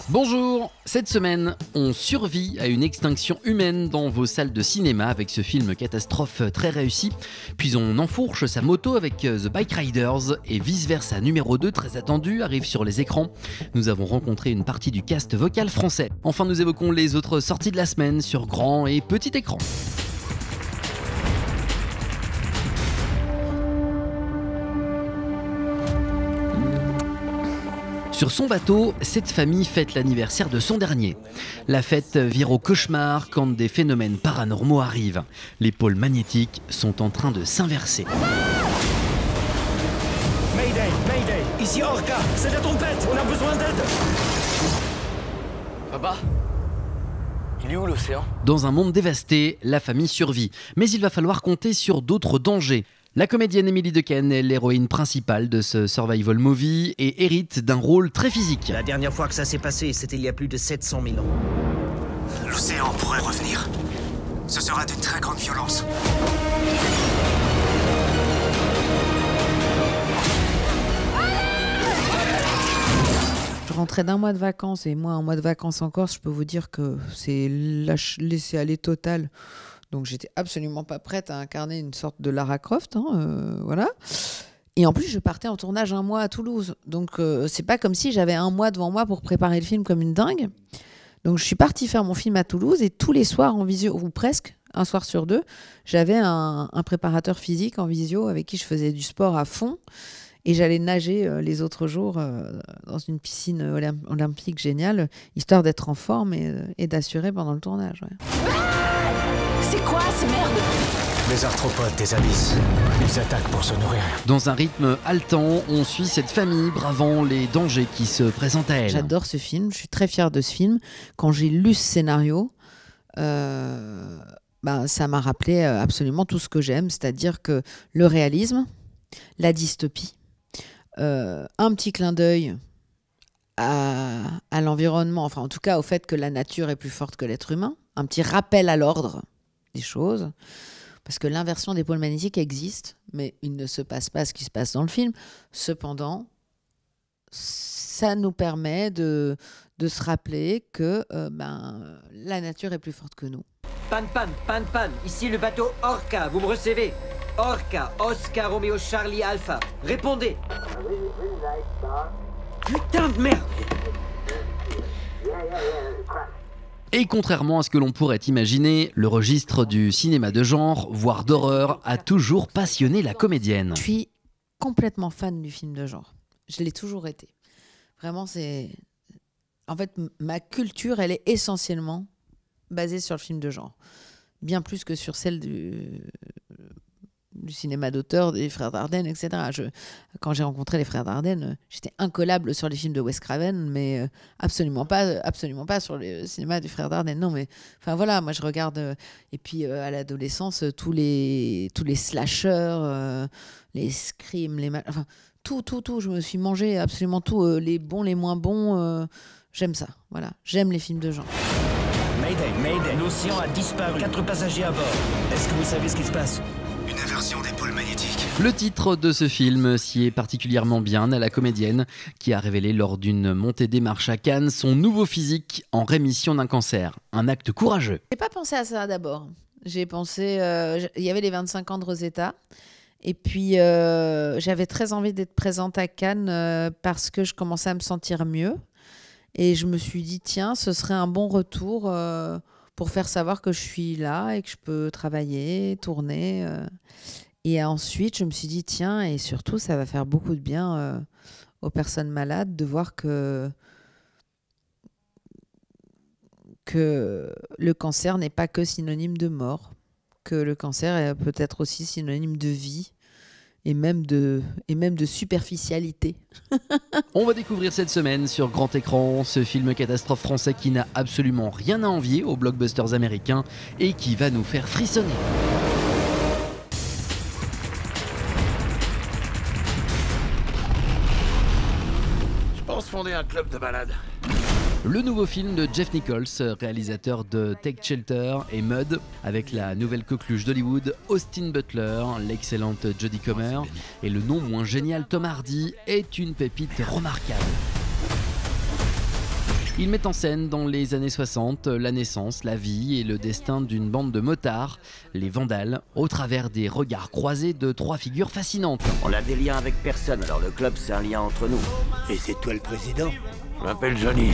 Bonjour, cette semaine, on survit à une extinction humaine dans vos salles de cinéma avec ce film catastrophe très réussi. Puis on enfourche sa moto avec The Bike Riders et Vice Versa numéro 2 très attendu arrive sur les écrans. Nous avons rencontré une partie du cast vocal français. Enfin, nous évoquons les autres sorties de la semaine sur grand et petit écran. Sur son bateau, cette famille fête l'anniversaire de son dernier. La fête vire au cauchemar quand des phénomènes paranormaux arrivent. Les pôles magnétiques sont en train de s'inverser. Mayday, Mayday, ici Orca, c'est la tempête, on a besoin d'aide. Papa, il est où l'océan? Dans un monde dévasté, la famille survit. Mais il va falloir compter sur d'autres dangers. La comédienne Emily Dequesne est l'héroïne principale de ce survival movie et hérite d'un rôle très physique. La dernière fois que ça s'est passé, c'était il y a plus de 700 000 ans. L'océan pourrait revenir. Ce sera d'une très grande violence. Je rentrais d'un mois de vacances et moi, un mois de vacances en Corse, je peux vous dire que c'est laisser aller total. Donc j'étais absolument pas prête à incarner une sorte de Lara Croft, voilà. Et en plus, je partais en tournage un mois à Toulouse. Donc c'est pas comme si j'avais un mois devant moi pour préparer le film comme une dingue. Donc je suis partie faire mon film à Toulouse et tous les soirs en visio, ou presque, un soir sur deux, j'avais un préparateur physique en visio avec qui je faisais du sport à fond. Et j'allais nager les autres jours dans une piscine olympique géniale, histoire d'être en forme et d'assurer pendant le tournage. Ouais. C'est quoi ce merde? Les arthropodes des abysses. Ils attaquent pour se nourrir. Dans un rythme haletant, on suit cette famille bravant les dangers qui se présentent à elle. J'adore ce film, je suis très fière de ce film. Quand j'ai lu ce scénario, ça m'a rappelé absolument tout ce que j'aime, c'est-à-dire que le réalisme, la dystopie, un petit clin d'œil à l'environnement, enfin en tout cas au fait que la nature est plus forte que l'être humain, un petit rappel à l'ordre des choses, parce que l'inversion des pôles magnétiques existe, mais il ne se passe pas ce qui se passe dans le film. Cependant, ça nous permet de se rappeler que la nature est plus forte que nous. Panne, ici le bateau Orca, vous me recevez? Orca, Oscar Romeo Charlie Alpha, répondez. Putain de merde. Et contrairement à ce que l'on pourrait imaginer, le registre du cinéma de genre, voire d'horreur, a toujours passionné la comédienne. Je suis complètement fan du film de genre. Je l'ai toujours été. Vraiment, c'est... En fait, ma culture, elle est essentiellement basée sur le film de genre. Bien plus que sur celle du cinéma d'auteur des frères Dardenne, etc. Quand j'ai rencontré les frères Dardenne, j'étais incollable sur les films de Wes Craven, mais absolument pas sur le cinéma des frères Dardenne. Non, mais enfin voilà, moi je regarde et puis à l'adolescence tous les slashers, les screams, enfin tout. Je me suis mangé absolument tout, les bons, les moins bons. J'aime ça. Voilà, j'aime les films de genre. Mayday, l'océan a disparu. 4 passagers à bord. Est-ce que vous savez ce qui se passe? Une inversion des pôles magnétiques. Le titre de ce film sied particulièrement bien à la comédienne qui a révélé lors d'une montée des marches à Cannes son nouveau physique en rémission d'un cancer. Un acte courageux. J'ai pas pensé à ça d'abord. J'ai pensé... il y avait les 25 ans de Rosetta. Et puis, j'avais très envie d'être présente à Cannes parce que je commençais à me sentir mieux. Et je me suis dit, tiens, ce serait un bon retour pour faire savoir que je suis là et que je peux travailler, tourner. Et ensuite, je me suis dit, tiens, et surtout, ça va faire beaucoup de bien aux personnes malades de voir que le cancer n'est pas que synonyme de mort, que le cancer peut être aussi synonyme de vie. Et même de superficialité. On va découvrir cette semaine sur grand écran ce film catastrophe français qui n'a absolument rien à envier aux blockbusters américains et qui va nous faire frissonner. Je pense fonder un club de balade. Le nouveau film de Jeff Nichols, réalisateur de Take Shelter et Mud, avec la nouvelle coqueluche d'Hollywood, Austin Butler, l'excellente Jodie Comer et le non moins génial Tom Hardy, est une pépite remarquable. Il met en scène dans les années 60 la naissance, la vie et le destin d'une bande de motards, les Vandales, au travers des regards croisés de 3 figures fascinantes. On a des liens avec personne, alors le club c'est un lien entre nous. Et c'est toi le président? Je m'appelle Johnny.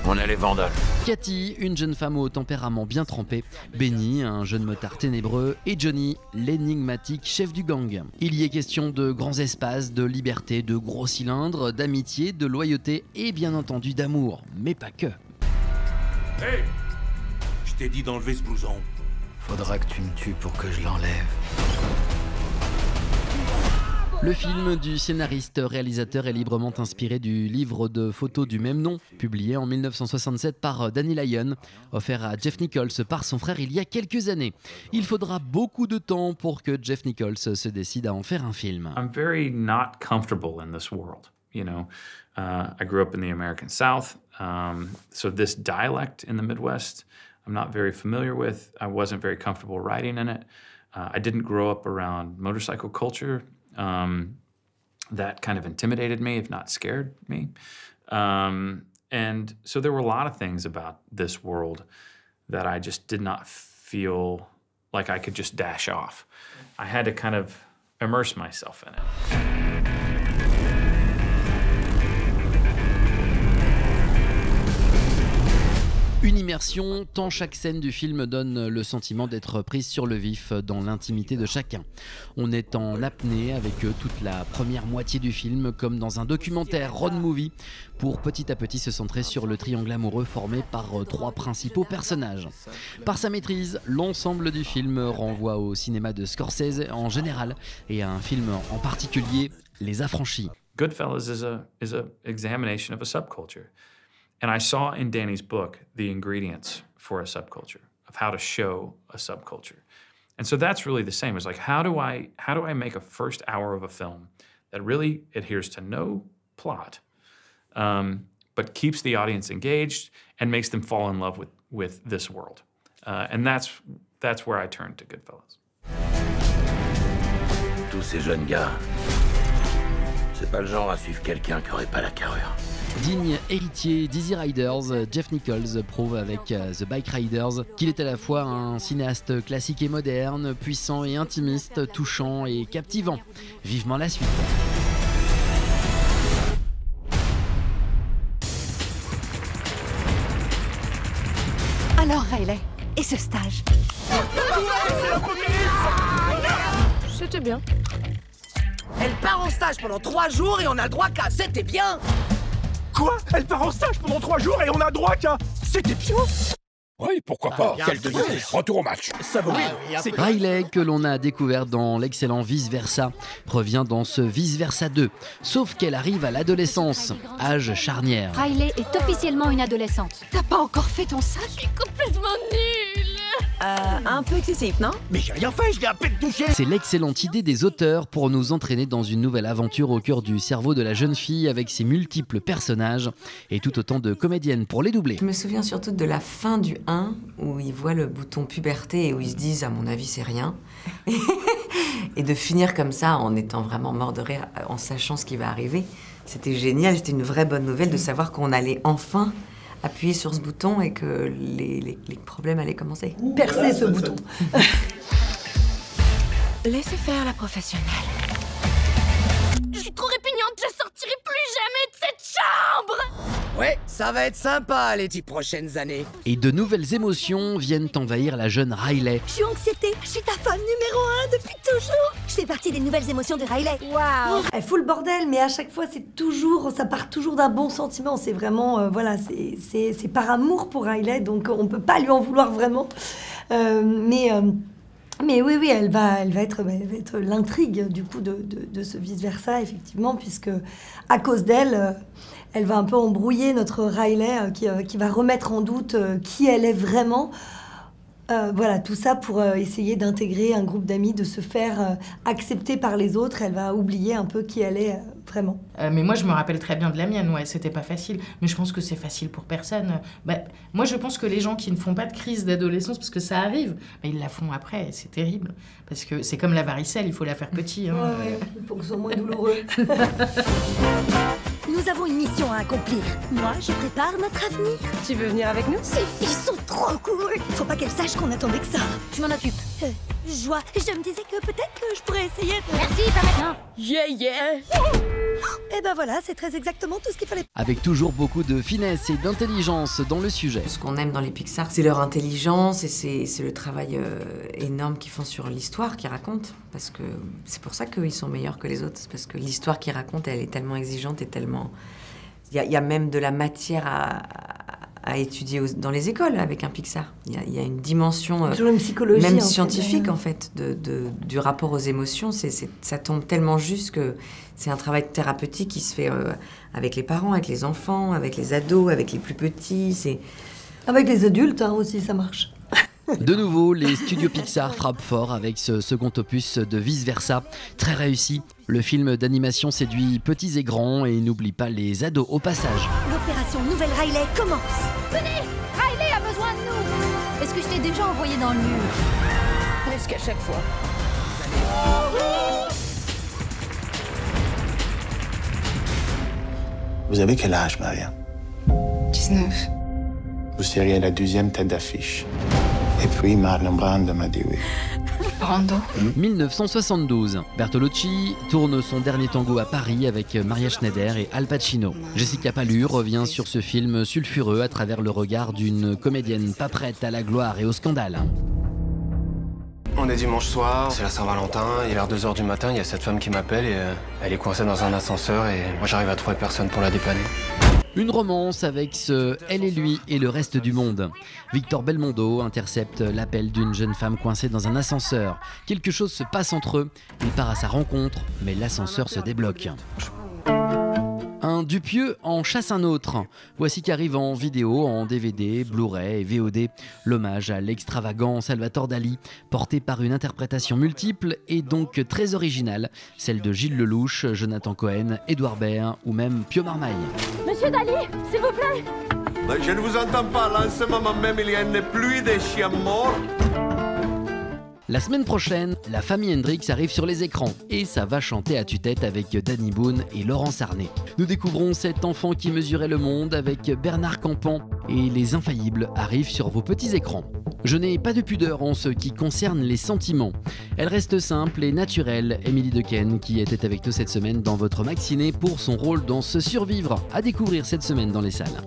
On est les Vandales. Cathy, une jeune femme au tempérament bien trempé, Benny, un jeune motard ténébreux, et Johnny, l'énigmatique chef du gang. Il y est question de grands espaces, de liberté, de gros cylindres, d'amitié, de loyauté et bien entendu d'amour, mais pas que. Hé! Je t'ai dit d'enlever ce blouson. Faudra que tu me tues pour que je l'enlève. Le film du scénariste-réalisateur est librement inspiré du livre de photos du même nom, publié en 1967 par Danny Lyon, offert à Jeff Nichols par son frère il y a quelques années. Il faudra beaucoup de temps pour que Jeff Nichols se décide à en faire un film. I'm very not comfortable in this world, you know. I grew up in the American South, so this dialect in the Midwest, I'm not very familiar with. I wasn't very comfortable writing in it. I didn't grow up around motorcycle culture. That kind of intimidated me, if not scared me. And so there were a lot of things about this world that I just did not feel like I could just dash off. I had to kind of immerse myself in it. Une immersion, tant chaque scène du film donne le sentiment d'être prise sur le vif dans l'intimité de chacun. On est en apnée avec toute la première moitié du film, comme dans un documentaire road movie, pour petit à petit se centrer sur le triangle amoureux formé par 3 principaux personnages. Par sa maîtrise, l'ensemble du film renvoie au cinéma de Scorsese en général et à un film en particulier, Les Affranchis. Goodfellas is a examination of a subculture. And I saw in Danny's book the ingredients for a subculture, of how to show a subculture. And so that's really the same. It's like, how do I make a first hour of a film that really adheres to no plot, but keeps the audience engaged and makes them fall in love with this world? And that's where I turned to Goodfellas. Tous ces jeunes gars, c'est pas le genre à suivre quelqu'un qui aurait pas la carrure. Digne héritier d'Easy Riders, Jeff Nichols prouve avec The Bike Riders qu'il est à la fois un cinéaste classique et moderne, puissant et intimiste, touchant et captivant. Vivement la suite. Alors, Riley, et ce stage? C'était bien. Elle part en stage pendant 3 jours et on a le droit qu'à... C'était bien! Quoi? Elle part en stage pendant 3 jours et on a droit qu'à... C'était bien! Oui, pourquoi pas? Quel délire! Retour au match! Ça va, oui. Riley, que l'on a découvert dans l'excellent Vice Versa, revient dans ce Vice Versa 2. Sauf qu'elle arrive à l'adolescence, âge charnière. Riley est officiellement une adolescente. T'as pas encore fait ton stage? Je suis complètement nulle. Un peu excessif, non? Mais j'ai rien fait, je l'ai à peine touché! C'est l'excellente idée des auteurs pour nous entraîner dans une nouvelle aventure au cœur du cerveau de la jeune fille avec ses multiples personnages et tout autant de comédiennes pour les doubler. Je me souviens surtout de la fin du 1 où ils voient le bouton puberté et où ils se disent, à mon avis, c'est rien. Et de finir comme ça en étant vraiment mort de rire, en sachant ce qui va arriver, c'était génial. C'était une vraie bonne nouvelle de savoir qu'on allait enfin appuyer sur ce bouton et que les problèmes allaient commencer. Percer ce bouton. Laissez faire la professionnelle. Je suis trop répugnante, je sortirai plus jamais de cette chambre. Ouais, ça va être sympa les 10 prochaines années. Et de nouvelles émotions viennent envahir la jeune Riley. Je suis anxiété, je suis ta fan numéro 1 depuis toujours. Je fais partie des nouvelles émotions de Riley. Waouh. Elle fout le bordel, mais à chaque fois, ça part toujours d'un bon sentiment. C'est vraiment, c'est par amour pour Riley, donc on peut pas lui en vouloir vraiment. Mais oui, elle va être l'intrigue du coup de ce vice-versa, effectivement, puisque à cause d'elle, elle va un peu embrouiller notre Riley qui va remettre en doute qui elle est vraiment. Voilà, tout ça pour essayer d'intégrer un groupe d'amis, de se faire accepter par les autres. Elle va oublier un peu qui elle est vraiment. Mais moi, je me rappelle très bien de la mienne, ouais, c'était pas facile. Mais je pense que c'est facile pour personne. Moi, je pense que les gens qui ne font pas de crise d'adolescence, parce que ça arrive, ils la font après, et c'est terrible. Parce que c'est comme la varicelle, il faut la faire petit. Hein. Ouais, pour que ce soit moins douloureux. Nous nous avons une mission à accomplir. Moi, je prépare notre avenir. Tu veux venir avec nous? Ces filles sont trop cool. Faut pas qu'elles sachent qu'on attendait que ça. Je m'en occupe. Joie, je me disais que peut-être que je pourrais essayer de... Merci, pas maintenant. Yeah. Et ben voilà, c'est très exactement tout ce qu'il fallait. Avec toujours beaucoup de finesse et d'intelligence dans le sujet. Ce qu'on aime dans les Pixar, c'est leur intelligence et c'est le travail énorme qu'ils font sur l'histoire qu'ils racontent. Parce que c'est pour ça qu'ils sont meilleurs que les autres. C'est parce que l'histoire qu'ils racontent, elle est tellement exigeante et tellement... Il y a même de la matière à étudier dans les écoles avec un Pixar. Il y a une dimension une psychologie, même scientifique en fait du rapport aux émotions. Ça tombe tellement juste que c'est un travail thérapeutique qui se fait avec les parents, avec les enfants, avec les ados, avec les plus petits. Avec les adultes aussi, ça marche. De nouveau, les studios Pixar frappent fort avec ce second opus de Vice Versa, très réussi. Le film d'animation séduit petits et grands et n'oublie pas les ados au passage. L'opération Nouvelle Riley commence. Venez, Riley a besoin de nous. Est-ce que je t'ai déjà envoyé dans le mur? Presque à chaque fois. Vous avez quel âge, Maria? 19. Vous seriez la 12e tête d'affiche. Et puis Marlon Brando m'a dit oui. Brando. 1972, Bertolucci tourne son dernier tango à Paris avec Maria Schneider et Al Pacino. Jessica Pallu revient sur ce film sulfureux à travers le regard d'une comédienne pas prête à la gloire et au scandale. On est dimanche soir, c'est la Saint-Valentin, il est vers 2h du matin, il y a cette femme qui m'appelle et elle est coincée dans un ascenseur et moi j'arrive à trouver personne pour la dépanner. Une romance avec ce Elle et lui et le reste du monde. Victor Belmondo intercepte l'appel d'une jeune femme coincée dans un ascenseur. Quelque chose se passe entre eux, il part à sa rencontre, mais l'ascenseur se débloque. Un Dupieux en chasse un autre. Voici qu'arrive en vidéo, en DVD, Blu-ray et VOD, l'hommage à l'extravagant Salvatore Dali, porté par une interprétation multiple et donc très originale, celle de Gilles Lelouch, Jonathan Cohen, Édouard Baird ou même Pio Marmaille. Monsieur Dali, s'il vous plaît. Je ne vous entends pas, là, en ce moment même, il y a une pluie de chiens morts. La semaine prochaine, la famille Hendrix arrive sur les écrans et ça va chanter à tue-tête avec Danny Boone et Laurent Sarnet. Nous découvrons cet enfant qui mesurait le monde avec Bernard Campan et Les Infaillibles arrivent sur vos petits écrans. Je n'ai pas de pudeur en ce qui concerne les sentiments. Elle reste simple et naturelle, Émilie Dequesne qui était avec nous cette semaine dans votre matinée pour son rôle dans Ce Survivre, à découvrir cette semaine dans les salles.